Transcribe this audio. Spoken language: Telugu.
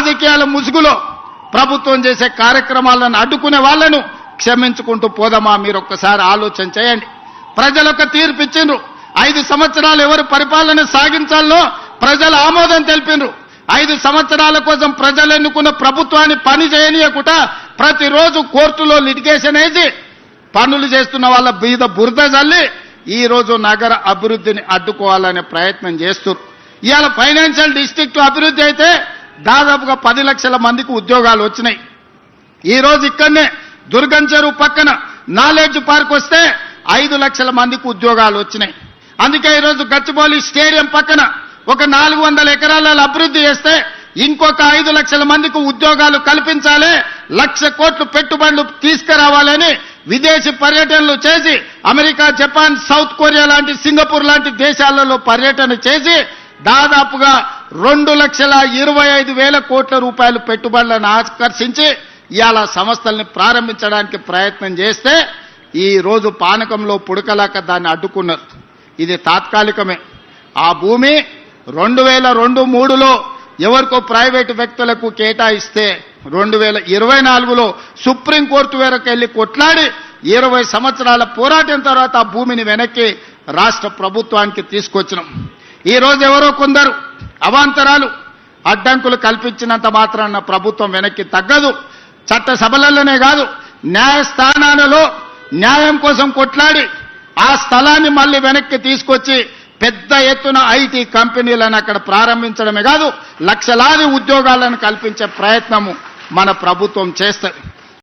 రాజకీయాల ముసుగులో ప్రభుత్వం చేసే కార్యక్రమాలను అడ్డుకునే వాళ్లను క్షమించుకుంటూ పోదామా? మీరు ఒక్కసారి ఆలోచన చేయండి. ప్రజలకు తీర్పు ఇచ్చిండ్రు. 5 సంవత్సరాలు ఎవరు పరిపాలన సాగించాలో ప్రజలు ఆమోదం తెలిపిండ్రు. 5 సంవత్సరాల కోసం ప్రజలు ఎన్నుకున్న ప్రభుత్వాన్ని పని చేయనీయకుండా ప్రతిరోజు కోర్టులో లిటిగేషన్ వేసి పనులు చేస్తున్న వాళ్ళ మీద బురద జల్లి ఈ రోజు నగర అభివృద్ధిని అడ్డుకోవాలనే ప్రయత్నం చేస్తున్నారు. ఇవాళ ఫైనాన్షియల్ డిస్ట్రిక్ట్ అభివృద్ధి అయితే దాదాపుగా 10 లక్షల మందికి ఉద్యోగాలు వచ్చినాయి. ఈ రోజు ఇక్కడనే దుర్గం చెరువు పక్కన నాలెడ్జ్ పార్క్ వస్తే 5 లక్షల మందికి ఉద్యోగాలు వచ్చినాయి. అందుకే ఈరోజు గచ్చిబౌలి స్టేడియం పక్కన ఒక 400 ఎకరాల అభివృద్ధి చేస్తే ఇంకొక 5 లక్షల మందికి ఉద్యోగాలు కల్పించాలి, 1,00,000 కోట్లు పెట్టుబడులు తీసుకురావాలని విదేశీ పర్యటనలు చేసి అమెరికా, జపాన్, సౌత్ కొరియా లాంటి, సింగపూర్ లాంటి దేశాలలో పర్యటన చేసి దాదాపుగా 2,25,000 కోట్ల రూపాయలు పెట్టుబడులను ఆకర్షించి ఇవాళ సంస్థల్ని ప్రారంభించడానికి ప్రయత్నం చేస్తే ఈ రోజు పానకంలో పుడకలాక దాన్ని అడ్డుకున్నారు. ఇది తాత్కాలికమే. ఆ భూమి 2002-03లో ఎవరికో ప్రైవేటు వ్యక్తులకు కేటాయిస్తే 2024లో సుప్రీంకోర్టు వరకు వెళ్లి కొట్లాడి 20 సంవత్సరాల పోరాటం తర్వాత ఆ భూమిని వెనక్కి రాష్ట్ర ప్రభుత్వానికి తీసుకొచ్చినాం. ఈ రోజు ఎవరో కొందరు అవాంతరాలు అడ్డంకులు కల్పించినంత మాత్రాన ప్రభుత్వం వెనక్కి తగ్గదు. చట్ట సభలలోనే కాదు, న్యాయస్థానాలలో న్యాయం కోసం కొట్లాడి ఆ స్థలాన్ని మళ్ళీ వెనక్కి తీసుకొచ్చి పెద్ద ఎత్తున ఐటీ కంపెనీలను అక్కడ ప్రారంభించడమే కాదు, లక్షలాది ఉద్యోగాలను కల్పించే ప్రయత్నము మన ప్రభుత్వం చేస్తుంది.